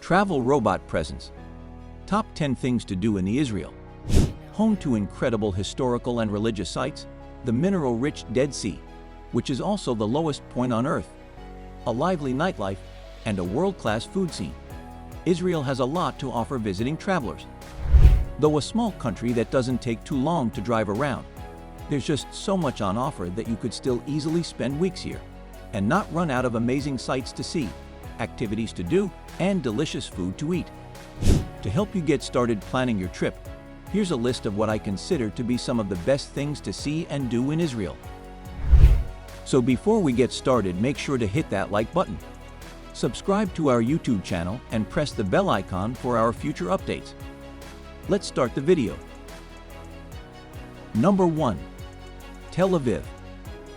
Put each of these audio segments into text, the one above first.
Travel robot presence. Top 10 things to do in the Israel. Home to incredible historical and religious sites, the mineral-rich Dead Sea, which is also the lowest point on Earth, a lively nightlife, and a world-class food scene. Israel has a lot to offer visiting travelers. Though a small country that doesn't take too long to drive around, there's just so much on offer that you could still easily spend weeks here and not run out of amazing sights to see, activities to do, and delicious food to eat. To help you get started planning your trip, here's a list of what I consider to be some of the best things to see and do in Israel. So before we get started, make sure to hit that like button. Subscribe to our YouTube channel and press the bell icon for our future updates. Let's start the video. Number 1. Tel Aviv.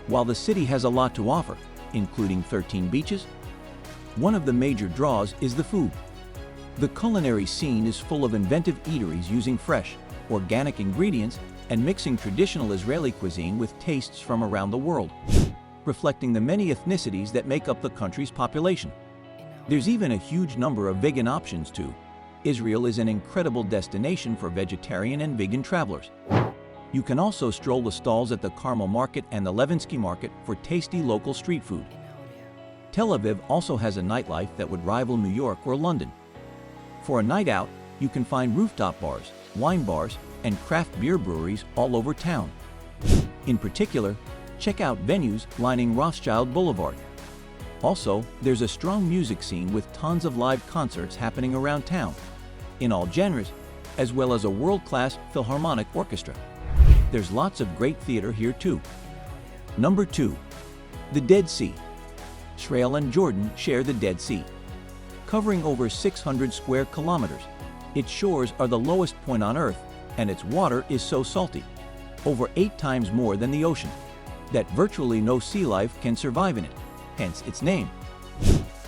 While the city has a lot to offer, including 13 beaches, one of the major draws is the food. The culinary scene is full of inventive eateries using fresh, organic ingredients and mixing traditional Israeli cuisine with tastes from around the world, reflecting the many ethnicities that make up the country's population. There's even a huge number of vegan options too. Israel is an incredible destination for vegetarian and vegan travelers. You can also stroll the stalls at the Carmel Market and the Levinsky Market for tasty local street food. Tel Aviv also has a nightlife that would rival New York or London. For a night out, you can find rooftop bars, wine bars, and craft beer breweries all over town. In particular, check out venues lining Rothschild Boulevard. Also, there's a strong music scene with tons of live concerts happening around town, in all genres, as well as a world-class philharmonic orchestra. There's lots of great theater here too. Number 2. The Dead Sea. Israel and Jordan share the Dead Sea. Covering over 600 square kilometers, its shores are the lowest point on Earth, and its water is so salty, over 8 times more than the ocean, that virtually no sea life can survive in it, hence its name.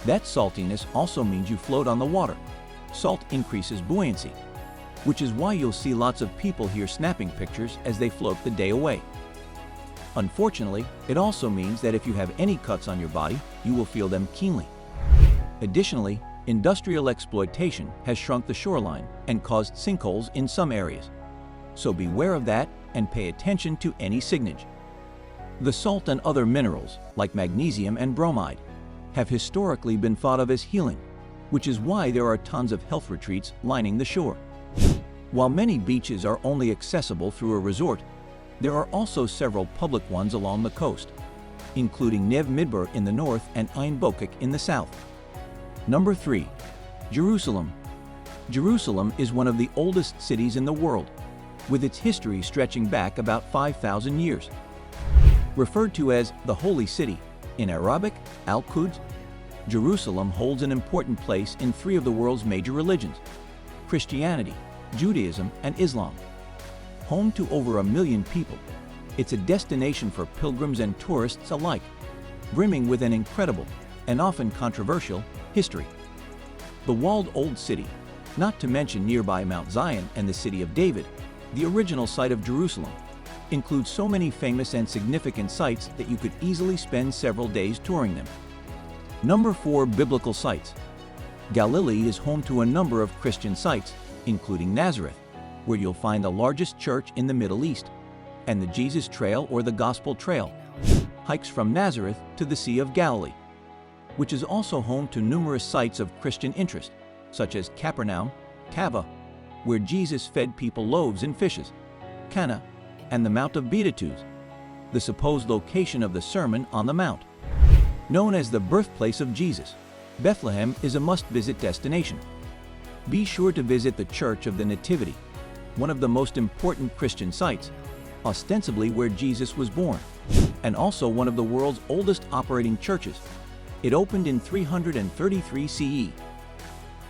That saltiness also means you float on the water. Salt increases buoyancy, which is why you'll see lots of people here snapping pictures as they float the day away. Unfortunately, it also means that if you have any cuts on your body, you will feel them keenly. Additionally, industrial exploitation has shrunk the shoreline and caused sinkholes in some areas. So beware of that and pay attention to any signage. The salt and other minerals, like magnesium and bromide, have historically been thought of as healing, which is why there are tons of health retreats lining the shore. While many beaches are only accessible through a resort, there are also several public ones along the coast, including Neve Midbar in the north and Ein Bokek in the south. Number 3. Jerusalem. Jerusalem is one of the oldest cities in the world, with its history stretching back about 5,000 years. Referred to as the Holy City, in Arabic, Al-Quds, Jerusalem holds an important place in 3 of the world's major religions: Christianity, Judaism, and Islam. Home to over 1 million people, it's a destination for pilgrims and tourists alike, brimming with an incredible, and often controversial, history. The walled old city, not to mention nearby Mount Zion and the City of David, the original site of Jerusalem, includes so many famous and significant sites that you could easily spend several days touring them. Number 4. Biblical sites. Galilee is home to a number of Christian sites, including Nazareth, where you'll find the largest church in the Middle East, and the Jesus Trail or the Gospel Trail, hikes from Nazareth to the Sea of Galilee, which is also home to numerous sites of Christian interest, such as Capernaum, Cava, where Jesus fed people loaves and fishes, Cana, and the Mount of Beatitudes, the supposed location of the Sermon on the Mount. Known as the birthplace of Jesus, Bethlehem is a must-visit destination. Be sure to visit the Church of the Nativity, one of the most important Christian sites, ostensibly where Jesus was born, and also one of the world's oldest operating churches. It opened in 333 CE.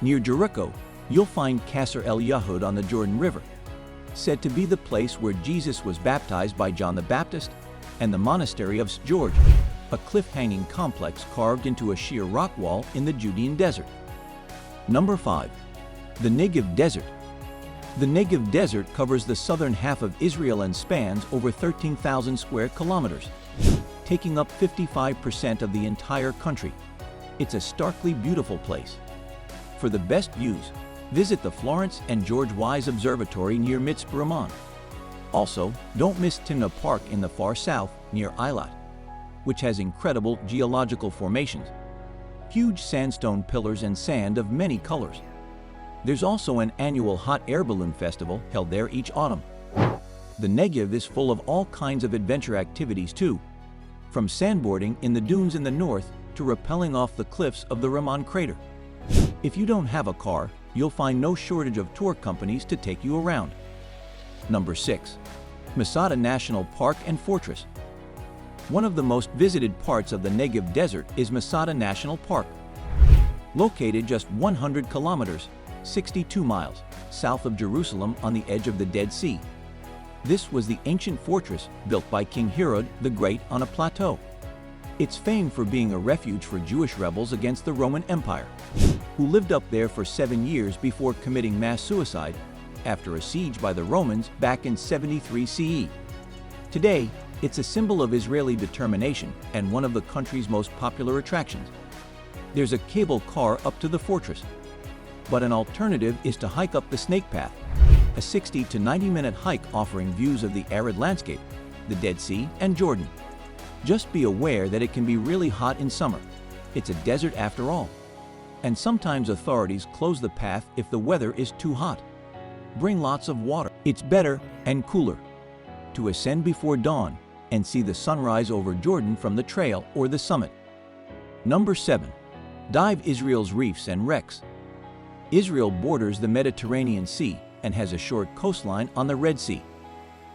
Near Jericho, you'll find Qasr el Yahud on the Jordan River, said to be the place where Jesus was baptized by John the Baptist, and the Monastery of St. George, a cliff-hanging complex carved into a sheer rock wall in the Judean desert. Number 5. The Negev Desert. The Negev Desert covers the southern half of Israel and spans over 13,000 square kilometers, taking up 55% of the entire country. It's a starkly beautiful place. For the best views, visit the Florence and George Wise Observatory near Mitzpe Ramon. Also, don't miss Timna Park in the far south near Eilat, which has incredible geological formations, huge sandstone pillars and sand of many colors. There's also an annual hot air balloon festival held there each autumn. The Negev is full of all kinds of adventure activities too, from sandboarding in the dunes in the north to rappelling off the cliffs of the Ramon crater. If you don't have a car, you'll find no shortage of tour companies to take you around. Number 6. Masada National Park and Fortress. One of the most visited parts of the Negev Desert is Masada National Park. Located just 100 kilometers, 62 miles, south of Jerusalem on the edge of the Dead Sea. This was the ancient fortress built by King Herod the Great on a plateau. It's famed for being a refuge for Jewish rebels against the Roman Empire, who lived up there for 7 years before committing mass suicide after a siege by the Romans back in 73 CE. Today, it's a symbol of Israeli determination and one of the country's most popular attractions. There's a cable car up to the fortress, but an alternative is to hike up the Snake Path, a 60 to 90-minute hike offering views of the arid landscape, the Dead Sea, and Jordan. Just be aware that it can be really hot in summer. It's a desert after all. And sometimes authorities close the path if the weather is too hot. Bring lots of water. It's better and cooler to ascend before dawn and see the sunrise over Jordan from the trail or the summit. Number 7. Dive Israel's reefs and wrecks. Israel borders the Mediterranean Sea and has a short coastline on the Red Sea,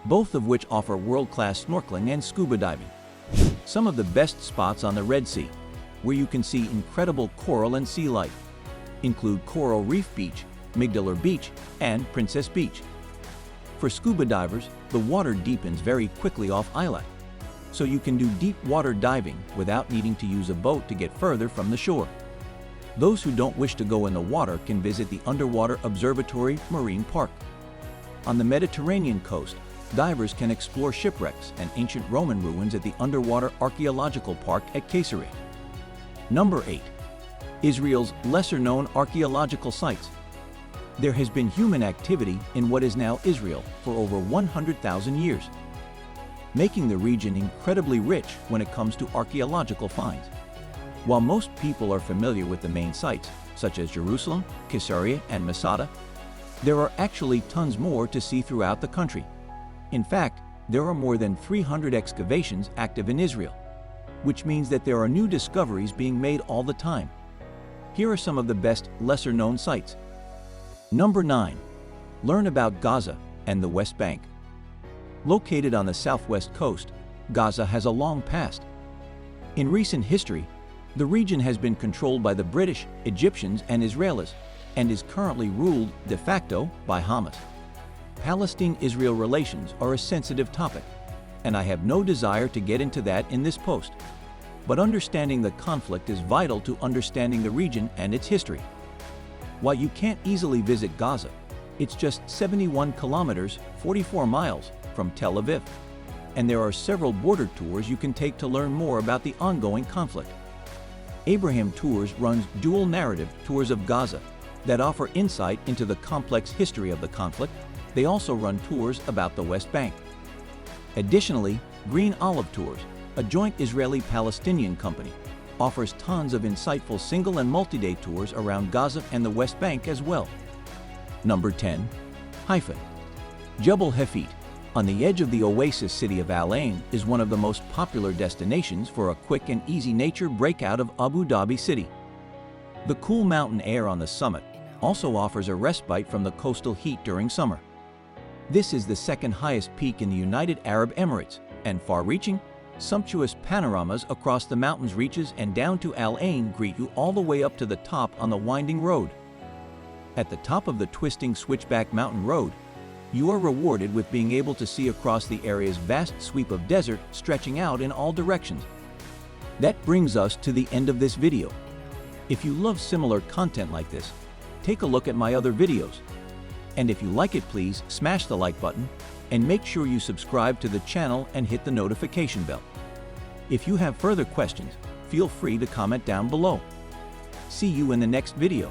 both of which offer world-class snorkeling and scuba diving. Some of the best spots on the Red Sea, where you can see incredible coral and sea life, include Coral Reef Beach, Migdalar Beach, and Princess Beach. For scuba divers, the water deepens very quickly off Eilat, so you can do deep water diving without needing to use a boat to get further from the shore. Those who don't wish to go in the water can visit the Underwater Observatory Marine Park. On the Mediterranean coast, divers can explore shipwrecks and ancient Roman ruins at the Underwater Archaeological Park at Caesarea. Number 8. Israel's lesser-known archaeological sites. There has been human activity in what is now Israel for over 100,000 years, making the region incredibly rich when it comes to archaeological finds. While most people are familiar with the main sites, such as Jerusalem, Caesarea, and Masada, there are actually tons more to see throughout the country. In fact, there are more than 300 excavations active in Israel, which means that there are new discoveries being made all the time. Here are some of the best lesser-known sites. Number 9. Learn about Gaza and the West Bank. Located on the southwest coast, Gaza has a long past. In recent history, the region has been controlled by the British, Egyptians, and Israelis, and is currently ruled de facto by Hamas. Palestine-Israel relations are a sensitive topic, and I have no desire to get into that in this post. But understanding the conflict is vital to understanding the region and its history. While you can't easily visit Gaza, it's just 71 kilometers, 44 miles from Tel Aviv, and there are several border tours you can take to learn more about the ongoing conflict. Abraham Tours runs dual narrative tours of Gaza that offer insight into the complex history of the conflict. They also run tours about the West Bank. Additionally, Green Olive Tours, a joint Israeli-Palestinian company, offers tons of insightful single and multi-day tours around Gaza and the West Bank as well. Number 10. Haifa. Jebel Hafeet, on the edge of the oasis city of Al Ain, is one of the most popular destinations for a quick and easy nature breakout of Abu Dhabi City. The cool mountain air on the summit also offers a respite from the coastal heat during summer. This is the second highest peak in the United Arab Emirates, and far-reaching, sumptuous panoramas across the mountain's reaches and down to Al Ain greet you all the way up to the top on the winding road. At the top of the twisting switchback mountain road, you are rewarded with being able to see across the area's vast sweep of desert stretching out in all directions. That brings us to the end of this video. If you love similar content like this, take a look at my other videos. And if you like it, please smash the like button and make sure you subscribe to the channel and hit the notification bell. If you have further questions, feel free to comment down below. See you in the next video.